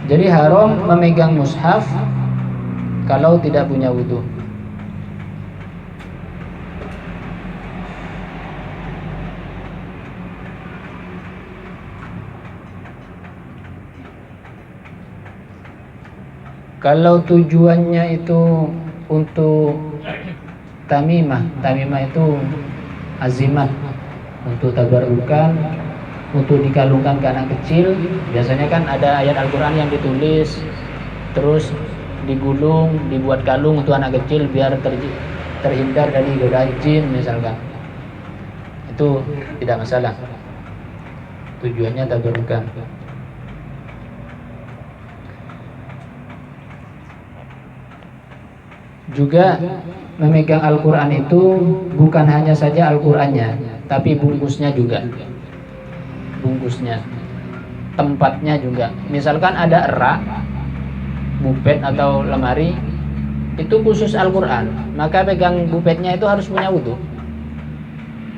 Jadi haram memegang mushaf kalau tidak punya wudu. Kalau tujuannya itu untuk tamimah itu azimat, untuk tabarukan, untuk dikalungkan ke anak kecil. Biasanya kan ada ayat Al-Quran yang ditulis terus digulung, dibuat kalung untuk anak kecil biar terhindar dari godaan jin misalkan. Itu tidak masalah, tujuannya tabarukan. Juga memegang Al-Quran itu bukan hanya saja Al-Qurannya, tapi bungkusnya juga. Bungkusnya, tempatnya juga. Misalkan ada rak, bupet atau lemari, itu khusus Al-Quran, maka pegang bupetnya itu harus punya wudu.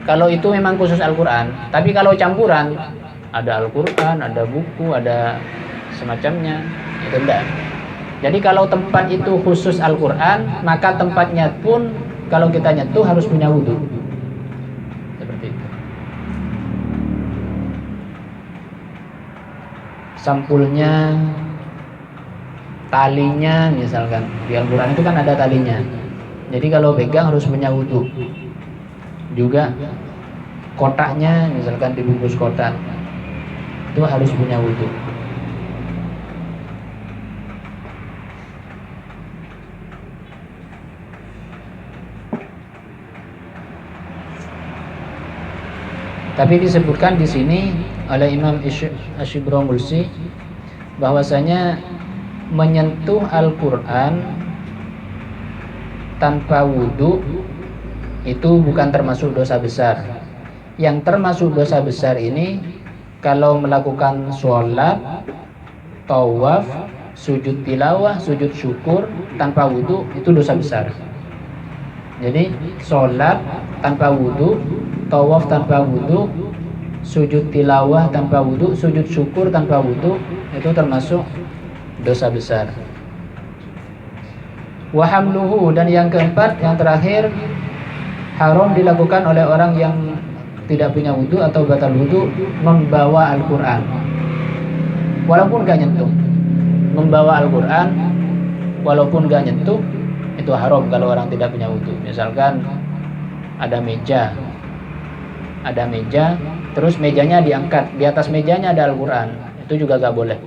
Kalau itu memang khusus Al-Quran. Tapi kalau campuran, ada Al-Quran, ada buku, ada semacamnya, itu enggak. Jadi kalau tempat itu khusus Al-Quran, maka tempatnya pun kalau kita nyentuh harus punya wudu. Seperti itu. Sampulnya, talinya misalkan, di Al-Quran itu kan ada talinya. Jadi kalau pegang harus punya wudu. Juga kotaknya, misalkan dibungkus kotak, itu harus punya wudu. Tapi disebutkan di sini oleh Imam Asy-Syibramulsi bahwasanya menyentuh Al-Quran tanpa wudu itu bukan termasuk dosa besar. Yang termasuk dosa besar ini kalau melakukan sholat, tawaf, sujud tilawah, sujud syukur tanpa wudu, itu dosa besar. Jadi sholat tanpa wudu, tawaf tanpa wudu, sujud tilawah tanpa wudu, sujud syukur tanpa wudu, itu termasuk dosa besar. Wa hamluhu, dan yang keempat, yang terakhir, haram dilakukan oleh orang yang tidak punya wudu atau batal wudu membawa Al-Quran walaupun gak nyentuh. Membawa Al-Quran walaupun gak nyentuh itu haram kalau orang tidak punya wudu. Misalkan ada meja, terus mejanya diangkat, di atas mejanya ada Al-Quran, itu juga gak boleh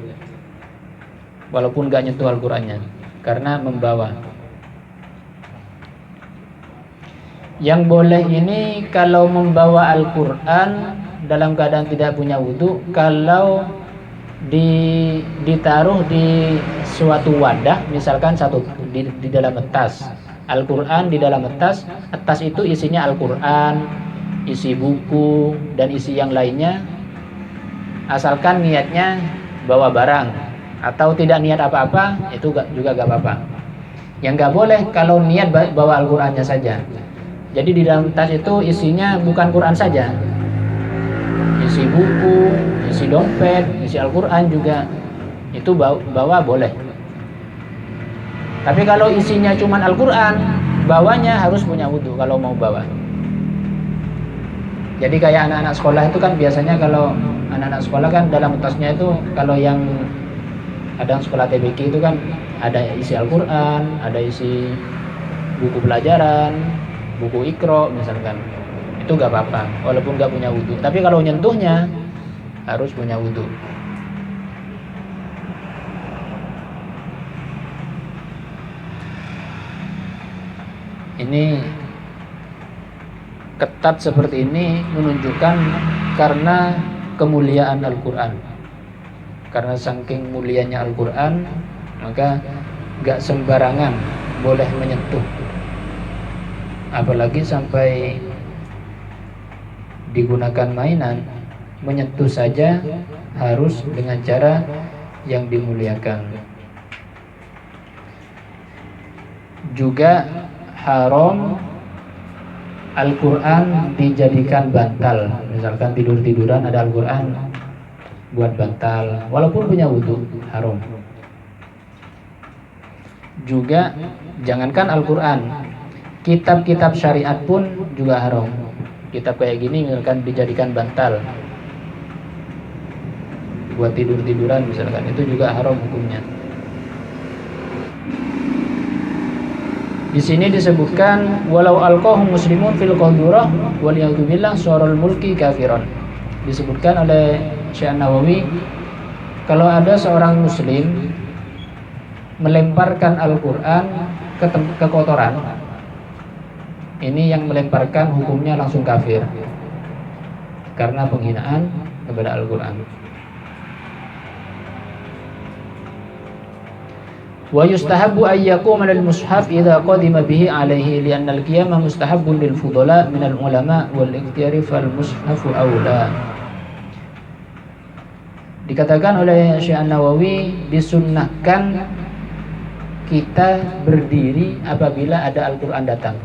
walaupun gak nyentuh Al-Qurannya, karena membawa. Yang boleh ini kalau membawa Al-Quran dalam keadaan tidak punya wudu, kalau ditaruh di suatu wadah, misalkan di dalam tas, Al-Quran di dalam tas itu isinya Al-Quran, isi buku dan isi yang lainnya, asalkan niatnya bawa barang atau tidak niat apa-apa, itu juga gak apa-apa. Yang gak boleh kalau niat bawa Al-Qurannya saja. Jadi di dalam tas itu isinya bukan Quran saja, isi buku, isi dompet, isi Al-Quran juga, itu bawa boleh. Tapi kalau isinya cuma Al-Quran, bawanya harus punya wudu kalau mau bawa. Jadi kayak anak-anak sekolah itu kan biasanya, kalau anak-anak sekolah kan dalam tasnya itu, kalau yang kadang sekolah TBK itu kan ada isi Al-Quran, ada isi buku pelajaran, buku Iqra misalkan, itu gak apa-apa walaupun gak punya wudu. Tapi kalau nyentuhnya harus punya wudu. Ini ketat seperti ini menunjukkan karena kemuliaan Al-Quran. Karena saking mulianya Al-Quran, maka gak sembarangan boleh menyentuh. Apalagi sampai digunakan mainan, menyentuh saja harus dengan cara yang dimuliakan. Juga haram Al-Quran dijadikan bantal. Misalkan tidur-tiduran ada Al-Quran buat bantal, walaupun punya wudu, haram. Juga jangankan Al-Quran, kitab-kitab syariat pun juga haram. Kitab kayak gini misalkan dijadikan bantal buat tidur-tiduran misalkan, itu juga haram hukumnya. Di sini disebutkan walau alqahu muslimun fil qadurah wal ya'udzubillah syarul mulki kafiron. Disebutkan oleh Syekh Nawawi, kalau ada seorang muslim melemparkan Al-Quran ke kotoran, ini yang melemparkan hukumnya langsung kafir karena penghinaan kepada Al-Quran. Wa yustahabbu an yaquma lil mushaf idza qadima bihi alaihi li'anna al-qiyama mustahabbun lil fudala min al-ulama wal ikhtiyari fal mushafu aula. Dikatakan oleh Syekh Nawawi, disunnahkan kita berdiri apabila ada Al-Quran datang.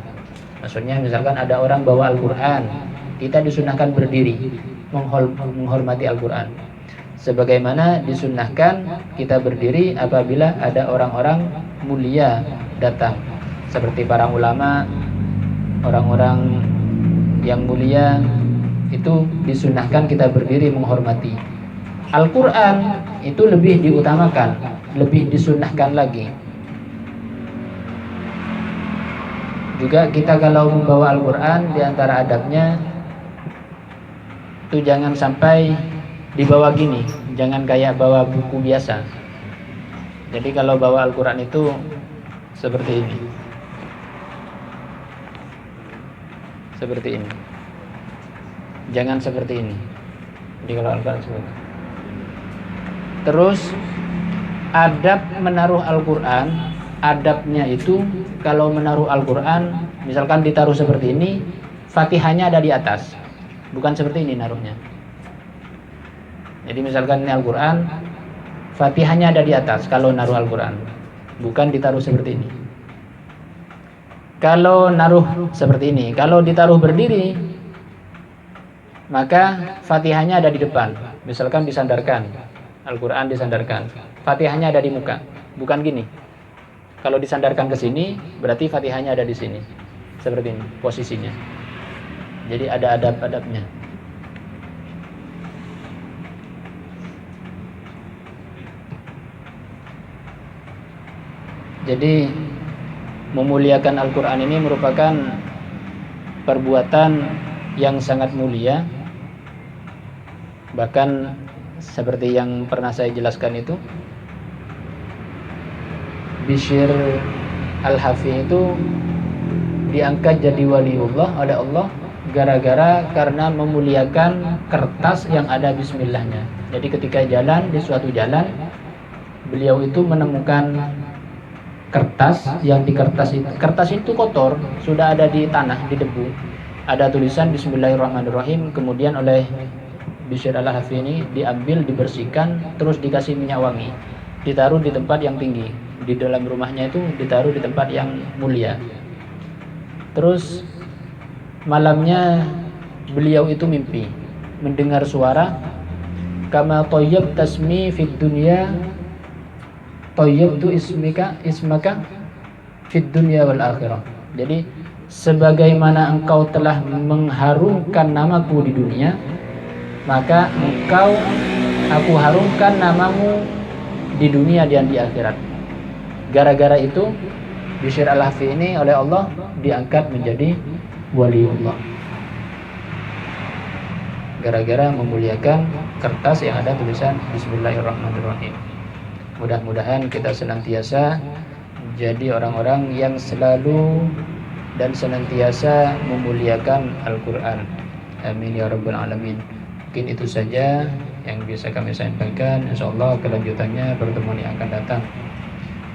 Maksudnya misalkan ada orang bawa Al-Quran, kita disunnahkan berdiri menghormati Al-Quran. Sebagaimana disunnahkan kita berdiri apabila ada orang-orang mulia datang, seperti para ulama, orang-orang yang mulia, itu disunnahkan kita berdiri menghormati. Al-Quran itu lebih diutamakan, lebih disunnahkan lagi. Juga kita kalau membawa Al-Quran, di antara adabnya itu jangan sampai dibawa gini, jangan kayak bawa buku biasa. Jadi kalau bawa Al-Quran itu seperti ini, seperti ini. Jangan seperti ini. Jadi kalau Al-Quran seperti ini. Terus adab menaruh Al-Quran, adabnya itu kalau menaruh Al-Quran, misalkan ditaruh seperti ini, Fatihahnya ada di atas, bukan seperti ini naruhnya. Jadi misalkan ini Al-Quran, Fatihahnya ada di atas kalau naruh Al-Quran, bukan ditaruh seperti ini. Kalau naruh seperti ini, kalau ditaruh berdiri, maka Fatihahnya ada di depan. Misalkan disandarkan, Al-Quran disandarkan, Fatihahnya ada di muka, bukan gini. Kalau disandarkan ke sini, berarti Fatihahnya ada di sini, seperti ini posisinya. Jadi ada adab-adabnya. Jadi memuliakan Al-Quran ini merupakan perbuatan yang sangat mulia. Bahkan seperti yang pernah saya jelaskan itu, Bishr Al-Hafi itu diangkat jadi waliullah oleh Allah karena memuliakan kertas yang ada bismillahnya. Jadi ketika jalan di suatu jalan, beliau itu menemukan kertas yang di kertas itu kotor, sudah ada di tanah, di debu. Ada tulisan Bismillahirrahmanirrahim, kemudian oleh Bishr Al-Hafi ini diambil, dibersihkan, terus dikasih minyak wangi, ditaruh di tempat yang tinggi. Di dalam rumahnya itu ditaruh di tempat yang mulia. Terus malamnya beliau itu mimpi mendengar suara, kama thayyab tasmi fid dunya thayyabtu ismaka fid dunya wal akhirah. Jadi sebagaimana engkau telah mengharumkan namaku di dunia, maka aku harumkan namamu di dunia dan di akhirat. Gara-gara itu Bishr Al-Hafi ini oleh Allah diangkat menjadi waliullah, gara-gara memuliakan kertas yang ada tulisan Bismillahirrahmanirrahim. Mudah-mudahan kita senantiasa jadi orang-orang yang selalu dan senantiasa memuliakan Al-Quran. Amin ya rabbal alamin. Mungkin itu saja yang bisa kami sampaikan. Insyaallah kelanjutannya pertemuan yang akan datang.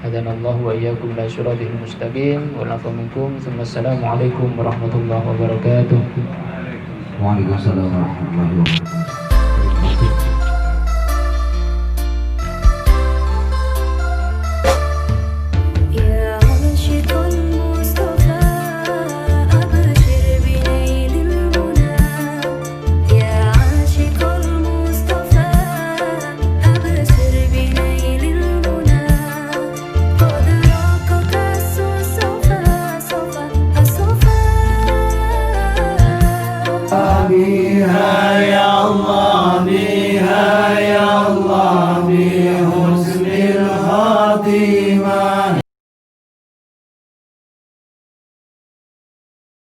Hadanallahu wa iyyakum ila siratal mustaqim wa lafa minkum. Assalamualaikum warahmatullahi wabarakatuh. Waalaikumsalam warahmatullahi wabarakatuh. قد راك khatiman